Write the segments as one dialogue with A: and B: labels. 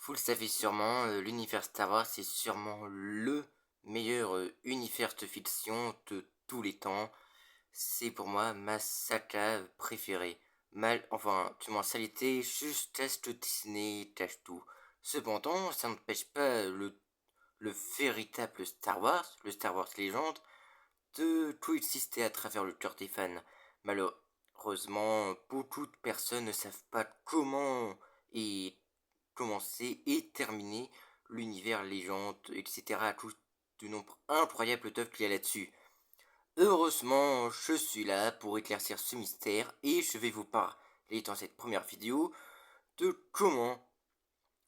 A: Vous le savez sûrement, l'univers Star Wars c'est sûrement le meilleur univers de fiction de tous les temps. C'est pour moi ma saga préférée. Enfin, du moins ça l'était, juste test Disney, test tout. Cependant, ça n'empêche pas le véritable Star Wars, le Star Wars Légende, de tout exister à travers le cœur des fans. Malheureusement, beaucoup de personnes ne savent pas comment et commencer et terminer l'univers légende, etc. à tout du nombre incroyable d'œuvres qu'il y a là-dessus. Heureusement, je suis là pour éclaircir ce mystère et je vais vous parler dans cette première vidéo de comment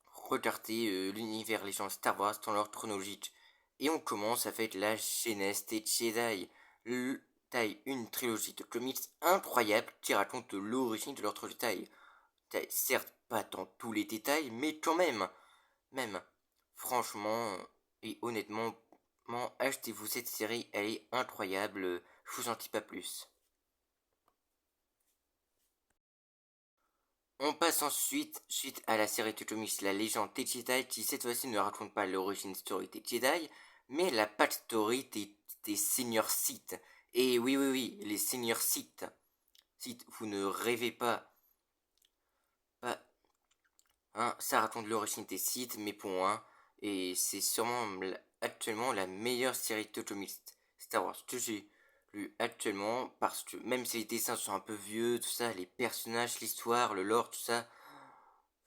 A: regarder l'univers légende Star Wars dans l'ordre chronologique. Et on commence avec la genèse des Jedi. Une trilogie de comics incroyable qui raconte l'origine de l'ordre Jedi. Certes, pas dans tous les détails, mais quand même, franchement et honnêtement, achetez-vous cette série, elle est incroyable, je vous en dis pas plus. On passe ensuite suite à la série de comics La Légende des Jedi, qui cette fois-ci ne raconte pas l'origine story des Jedi, mais la backstory des seigneurs Sith. Et oui, les seigneurs Sith. Sith, vous ne rêvez pas, hein, ça raconte l'origine des Sith, mais pour moi, et c'est sûrement actuellement la meilleure série de comics Star Wars que j'ai lu actuellement, parce que même si les dessins sont un peu vieux, tout ça, les personnages, l'histoire, le lore, tout ça,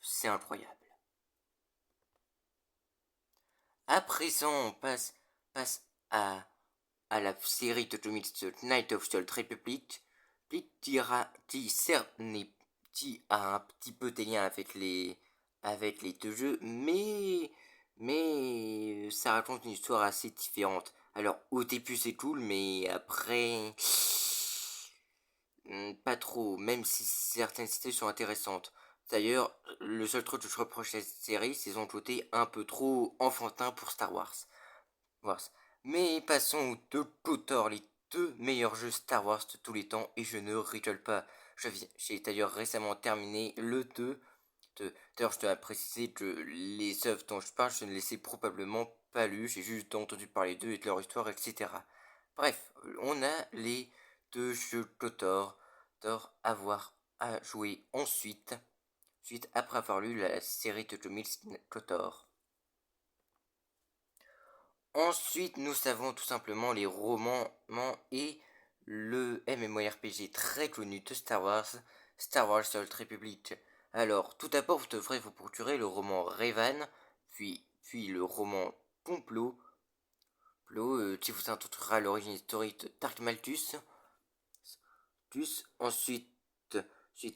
A: c'est incroyable. À présent, on passe à la série de comics de Knight of the Old Republic, qui a un petit peu des liens avec les deux jeux, mais ça raconte une histoire assez différente. Alors, au début, c'est cool, mais après, pas trop, même si certaines cités sont intéressantes. D'ailleurs, le seul truc que je reproche à cette série, c'est son côté un peu trop enfantin pour Star Wars. Mais passons aux deux KOTOR, les deux meilleurs jeux Star Wars de tous les temps, et je ne rigole pas. J'ai d'ailleurs récemment terminé le 2. D'ailleurs, je dois préciser que les œuvres dont je parle, je ne les ai probablement pas lues, j'ai juste entendu parler d'eux et de leur histoire, etc. Bref, on a les deux jeux KOTOR à voir à jouer suite après avoir lu la série de comics KOTOR. Ensuite, nous avons tout simplement les romans et le MMORPG très connu de Star Wars, Star Wars The Old Republic. Alors, tout d'abord, vous devrez vous procurer le roman Revan, puis le roman Complot, qui vous introduira l'origine historique de Dark Malthus. Ensuite,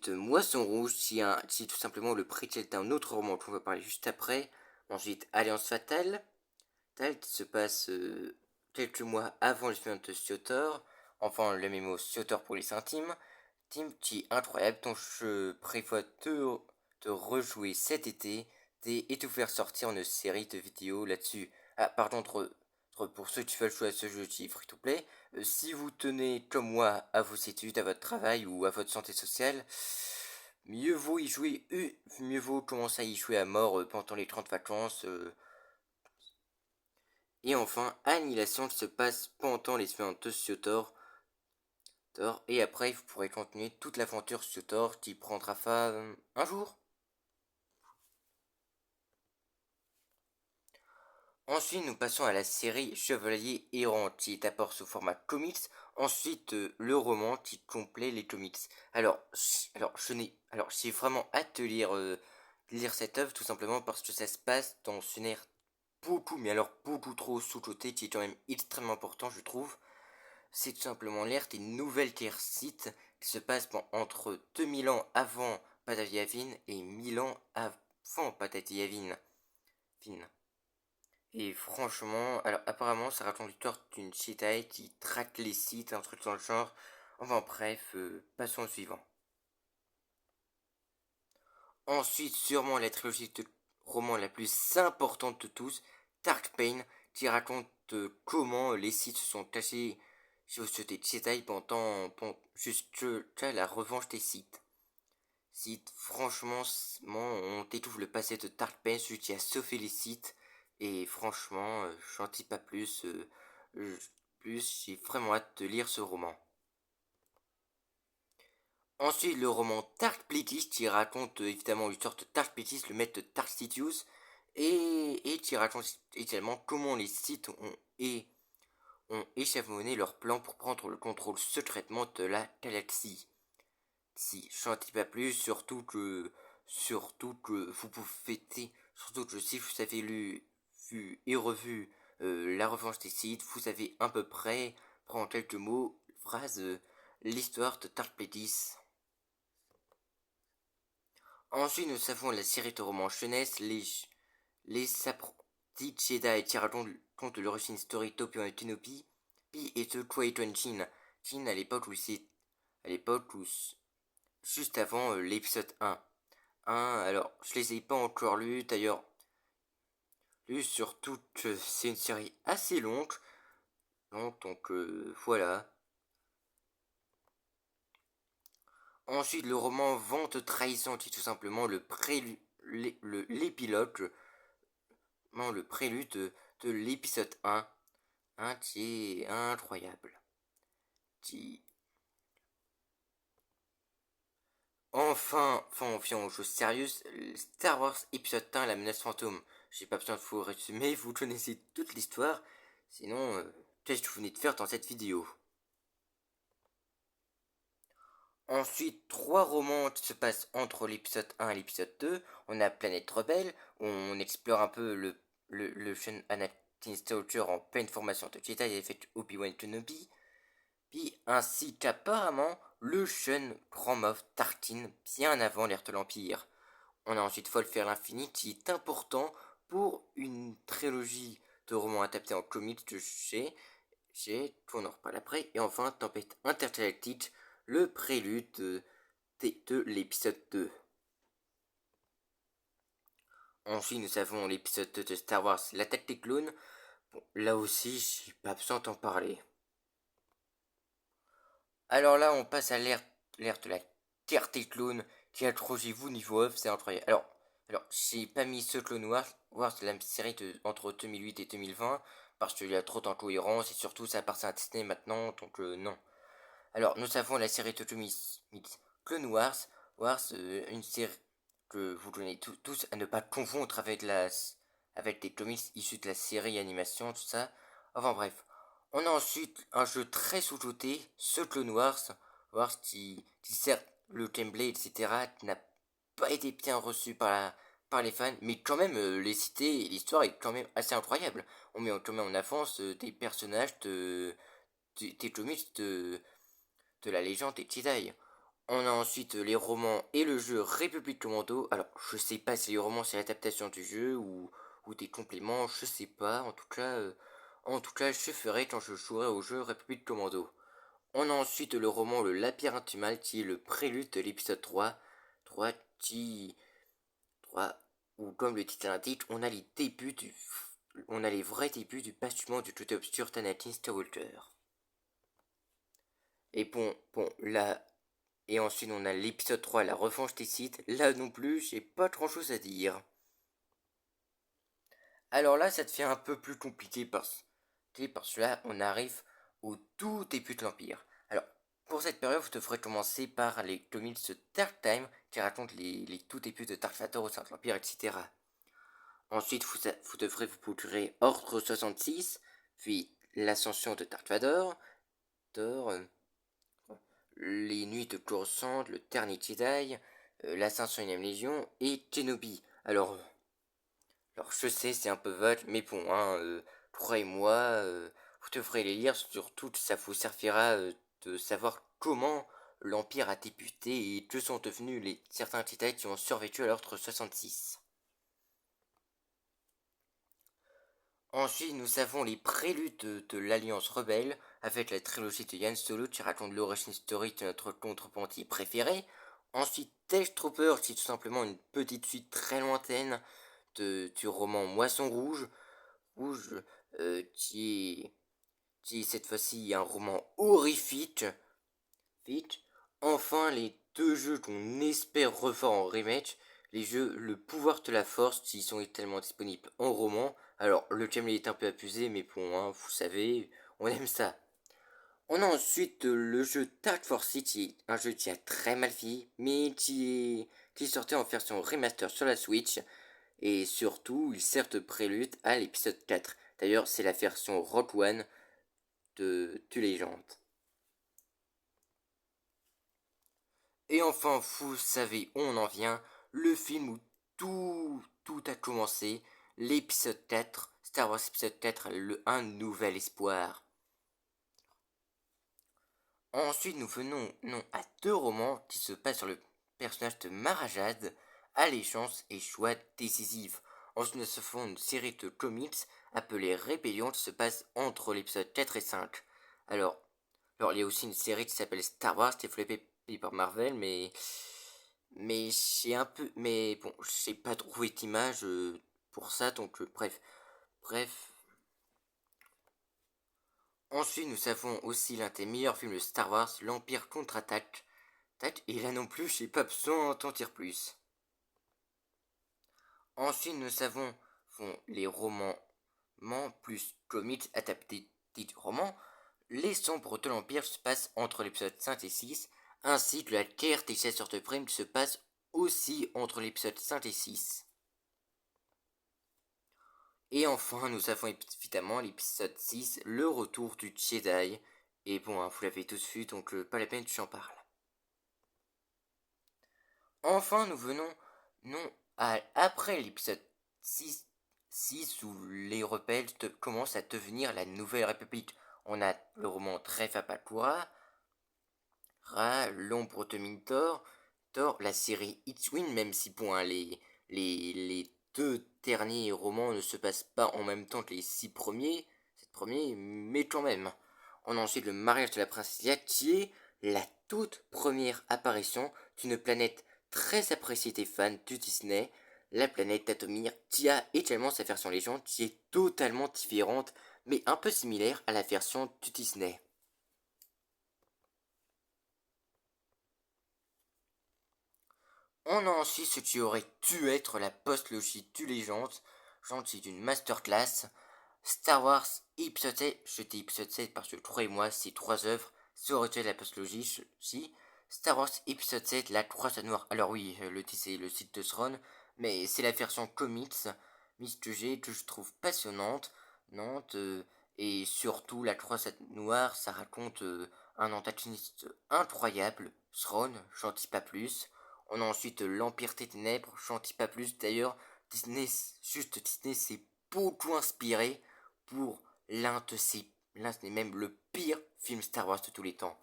A: Moisson Rouge, qui est tout simplement le préquel d'un autre roman qu'on va parler juste après. Ensuite, Alliance Fatale, qui se passe quelques mois avant le film de Siotor, enfin le mémo Siotor pour les intimes, Team qui incroyable dont je prévois de rejouer cet été et de vous faire sortir une série de vidéos là-dessus. Ah, par contre, pour ceux qui veulent jouer à ce jeu qui est free to play, si vous tenez comme moi à vos études, à votre travail ou à votre santé sociale, mieux vaut y jouer, mieux vaut commencer à y jouer à mort pendant les 30 vacances. Et enfin, Annihilation se passe pendant l'expérience de Siotor. Et après, vous pourrez continuer toute l'aventure Siotor qui prendra fin un jour. Ensuite, nous passons à la série Chevalier Errant qui est d'abord sous format comics. Ensuite, le roman qui complète les comics. J'ai vraiment hâte de lire cette œuvre tout simplement parce que ça se passe dans une ère beaucoup, mais alors beaucoup trop sous-cotée qui est quand même extrêmement important, je trouve. C'est tout simplement l'ère des nouvelles terres Sith qui se passe entre 2000 ans avant Patati Yavin et 1000 ans avant Patati Yavin. Et franchement, alors apparemment ça raconte l'histoire d'une Jedi qui traque les Sith, un truc dans le genre. Enfin bref, passons au suivant. Ensuite, sûrement la trilogie de romans la plus importante de tous, Dark Pain, qui raconte comment les Sith se sont cachés chez des Jedi pendant jusqu'à la revanche des Sith. Sith, franchement, on t'étouffe le passé de Dark Payne, celui qui a sauvé les Sith. Et franchement, j'en dis pas plus. J'ai vraiment hâte de lire ce roman. Ensuite, le roman Dark Plagueis qui raconte évidemment l'histoire de Dark Plagueis, le maître de Dark Sidious, et qui raconte également comment les Sith ont échelonné leur plan pour prendre le contrôle secrètement de la galaxie. Si, j'en dis pas plus, surtout que vous pouvez, surtout que si vous avez vu et revu La Revanche des Sith, vous avez à peu près, en quelques mots, phrase, l'histoire de Dark Plagueis. Ensuite, nous avons la série de romans jeunesse, les apprentis Jedi qui racontent l'origine story d'Obi-Wan Kenobi, Pi et The Qui-Gon Jinn. Jinn à l'époque où juste avant l'épisode 1. Alors, je les ai pas encore lus, d'ailleurs, surtout que c'est une série assez longue, donc voilà. Ensuite, le roman Vente trahissante, qui est tout simplement l'épilogue, non, le prélude de l'épisode 1, qui est incroyable. Qui... Enfin, aux choses sérieuses, Star Wars épisode 1, la menace fantôme. J'ai pas besoin de vous résumer, vous connaissez toute l'histoire. Sinon, qu'est-ce que vous venez de faire dans cette vidéo? Ensuite, trois romans qui se passent entre l'épisode 1 et l'épisode 2. On a Planète Rebelle, où on explore un peu le jeune Anakin Skywalker en pleine formation de Jedi avec Obi-Wan Kenobi. Puis ainsi qu'apparemment le jeune Grand Moff Tarkin bien avant l'ère de l'Empire. On a ensuite Folfer l'Infini qui est important pour une trilogie de romans adaptés en comics de on en reparle après. Et enfin Tempête Intergalactique, le prélude de l'épisode 2. Ensuite nous avons l'épisode 2 de Star Wars, l'attaque des clones. Bon, là aussi j'ai pas besoin d'en parler. Alors là on passe à l'ère de la guerre des clones. Qui accrochez-vous niveau off, c'est incroyable. Alors j'ai pas mis ce Clone Wars la série entre 2008 et 2020 parce qu'il y a trop d'incohérences et surtout ça appartient à Disney maintenant, donc non. Alors nous avons la série de Clone Wars, une série que vous donnez tous à ne pas confondre avec des comics issus de la série animation, tout ça. Enfin bref. On a ensuite un jeu très sous-doté, ce Clone Wars qui sert le gameplay, etc., n'a pas été bien reçu par les fans, mais quand même, les cités et l'histoire est quand même assez incroyable. On met quand même en avance des personnages des comics de la légende des Jedi. On a ensuite les romans et le jeu République Commando. Alors, je sais pas si les romans c'est l'adaptation du jeu ou des compléments, je sais pas. En tout cas, je ferai quand je jouerai au jeu République Commando. On a ensuite le roman Le Labyrinthe du Mal qui est le prélude de l'épisode 3 qui 3 où comme le titre l'indique, on a les vrais débuts du bâtiment du côté obscur d'Anakin Skywalker. Et là, et ensuite on a l'épisode 3, la revanche des Sith. Là non plus, j'ai pas grand chose à dire. Alors là, ça devient un peu plus compliqué parce que là, on arrive au tout début de l'Empire. Alors, pour cette période, vous devrez commencer par les comics Dark Time qui racontent les tout débuts de Dark Vador au sein de l'Empire, etc. Ensuite, vous devrez vous procurer Ordre 66, puis l'ascension de Dark Vador, les nuits de Coruscant, le dernier Jedi, l'ascension de Légion et Kenobi. Alors je sais, c'est un peu vague, mais bon, croyez-moi, vous devrez les lire, surtout ça vous servira de savoir comment l'Empire a débuté et que sont devenus certains Jedi qui ont survécu à l'ordre 66. Ensuite, nous avons les préludes de l'Alliance Rebelle, avec la trilogie de Yann Solo qui raconte l'origine historique de notre contrebandier préféré. Ensuite, Death Trooper, qui est tout simplement une petite suite très lointaine du roman Moisson Rouge, qui est cette fois-ci un roman horrifique. Enfin, deux jeux qu'on espère revoir en remake. Les jeux Le Pouvoir de la Force, qui sont également disponibles en roman. Alors, le gameplay est un peu abusé, mais bon, hein, vous savez, on aime ça. On a ensuite le jeu Dark Force City, un jeu qui a très mal vieilli, mais qui sortait en version remaster sur la Switch. Et surtout, il sert de prélude à l'épisode 4. D'ailleurs, c'est la version Rogue One de Legend. Et enfin, vous savez où on en vient, le film où tout a commencé, l'épisode 4, Star Wars épisode 4, un nouvel espoir. Ensuite, nous venons à deux romans qui se passent sur le personnage de Marajad, Allégeance et choix décisif. Ensuite, nous avons une série de comics appelée Rébellion qui se passe entre l'épisode 4 et 5. Alors, il y a aussi une série qui s'appelle Star Wars, qui est développée par Marvel, mais j'ai un peu, mais bon, j'ai pas trouvé d'image pour ça, donc bref. Ensuite, nous avons aussi l'un des meilleurs films de Star Wars, l'Empire contre-attaque. Et là non plus, j'ai pas besoin d'en dire plus. Ensuite, nous avons les romans plus comics adaptés du roman. Les sombres de l'Empire se passent entre l'épisode 5 et 6, ainsi que la guerre des chasseurs de primes se passe aussi entre l'épisode 5 et 6. Et enfin, nous avons évidemment l'épisode 6, le retour du Jedi. Et bon, hein, vous l'avez tous vu, donc pas la peine que j'en parle. Enfin, nous venons après l'épisode 6 où les rebelles commencent à devenir la Nouvelle République. On a le roman Trêve à Pakura, L'ombre de Mintor, la série X-Wing, même si bon, hein, les deux derniers romans ne se passent pas en même temps que les 7 premiers, mais quand même. On a ensuite le mariage de la princesse Leia, qui est la toute première apparition d'une planète très appréciée des fans de Disney, la planète Dathomir, qui a également sa version légende, qui est totalement différente, mais un peu similaire à la version de Disney. On a ensuite ce qui aurait dû être la post-logie du Légende, gentil d'une masterclass, Star Wars épisode 7, je dis épisode 7 parce que croyez-moi, ces trois œuvres, ça aurait été la post-logie, si, Star Wars épisode 7, la croisade noire. Alors oui, le c'est le site de Throne, mais c'est la version comics, que je trouve passionnante, Nantes, et surtout la croisade noire, ça raconte un antagoniste incroyable, Throne, j'en dis pas plus. On a ensuite l'Empire des Ténèbres, j'en dis pas plus. D'ailleurs, Disney s'est beaucoup inspiré pour l'un c'est même le pire film Star Wars de tous les temps.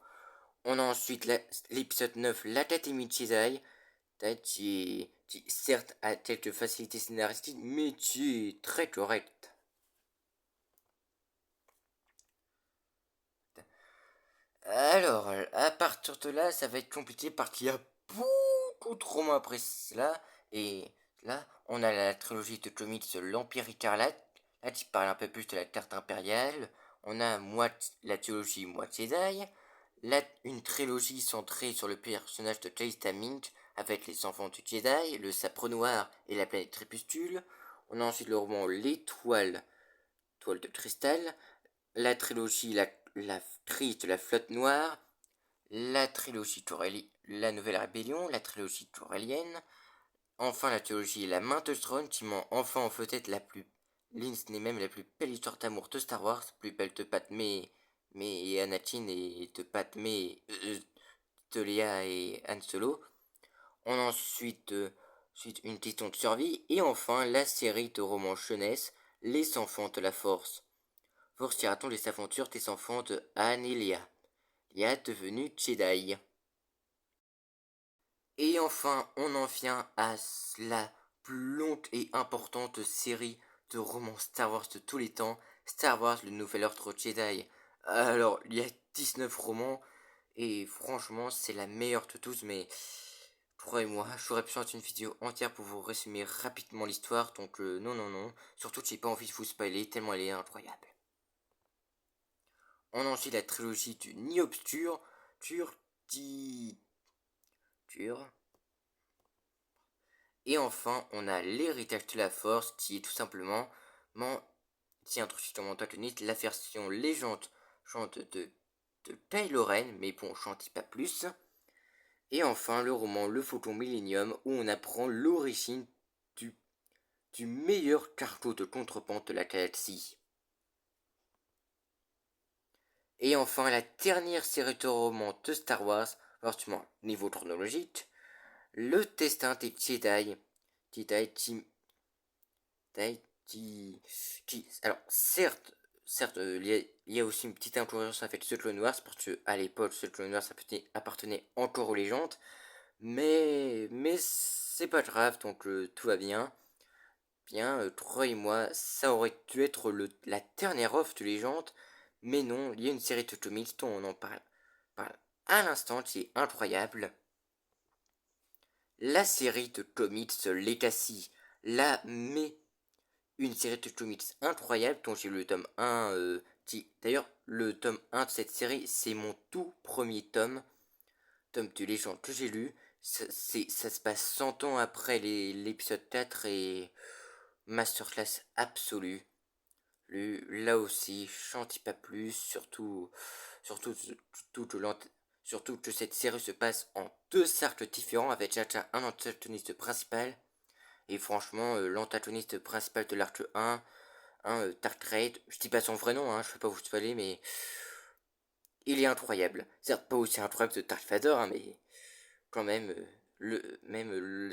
A: On a ensuite l'épisode 9, l'Académie Jedi, qui certes a quelques facilités scénaristiques, mais qui est très correct. Alors, à partir de là, ça va être compliqué parce qu'il y a beaucoup de romans après cela. Et là, on a la trilogie de comics L'Empire Écarlate, là qui parle un peu plus de la carte impériale. On a la trilogie Moitié d'ail, une trilogie centrée sur le personnage de Calista Mink avec les enfants du Jedi, le sabre noir et la planète crépuscule. On a ensuite le roman L'étoile, toile de cristal, la trilogie la crise de la flotte noire, la trilogie la nouvelle rébellion, la trilogie corellienne, enfin la trilogie La main de Throne qui m'en enfin en peut-être la plus n'est même la plus belle histoire d'amour de Star Wars, plus belle de Padmé et Anakin et de Padmé de Leia et Han Solo. On a ensuite une question de survie et enfin la série de romans jeunesse Les enfants de la force. Poursuivra-t-on les aventures des enfants de Han et Léa devenue Jedi. Et enfin, on en vient à la plus longue et importante série de romans Star Wars de tous les temps, Star Wars le nouvel ordre Jedi. Alors, il y a 19 romans, et franchement, c'est la meilleure de tous, mais croyez-moi, j'aurais pu faire une vidéo entière pour vous résumer rapidement l'histoire, donc non. Surtout que j'ai pas envie de vous spoiler, tellement elle est incroyable. On a ensuite la trilogie du Ni Obscur, qui lecture. Et enfin, on a l'héritage de la force qui est tout simplement qui introduit dans mon antagoniste la version légende chante de Kylo Ren, mais bon, j'en dis pas plus. Et enfin, le roman Le Faucon Millenium, où on apprend l'origine du meilleur cargo de contrebande de la galaxie. Et enfin, la dernière série de romans de Star Wars, forcément niveau chronologique, Le Destin des Jedi. Alors, certes, il y a aussi une petite influence avec The Clone Wars, parce que à l'époque, The Clone Wars appartenait encore aux légendes, mais c'est pas grave, donc tout va bien. Bien, Troy et moi, ça aurait dû être la dernière offre de légende, mais non, il y a une série de comics dont on en parle à l'instant qui est incroyable. La série de comics Legacy, une série de comics incroyable dont j'ai lu le tome 1, d'ailleurs le tome 1 de cette série, c'est mon tout premier tome de légende que j'ai lu. Ça se passe 100 ans après l'épisode 4 et masterclass absolue. Là aussi, j'en dis pas plus, surtout que cette série se passe en deux cercles différents avec déjà un antagoniste principal. Et franchement, l'antagoniste principal de l'arc 1, Dark Raid, je dis pas son vrai nom, je peux pas vous spoiler, mais il est incroyable. Certes, pas aussi incroyable que Dark Vader, mais quand même,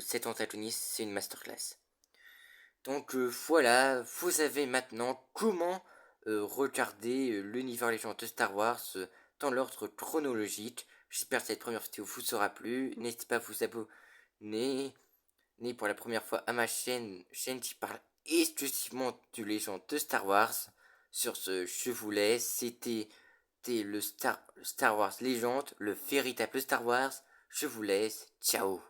A: cet antagoniste, c'est une masterclass. Donc voilà, vous savez maintenant comment regarder l'univers légende de Star Wars dans l'ordre chronologique. J'espère que cette première vidéo vous aura plu. N'hésitez pas à vous abonner pour la première fois à ma chaîne qui parle exclusivement de légende de Star Wars. Sur ce, je vous laisse. C'était le Star Wars légende, le véritable Star Wars. Je vous laisse. Ciao.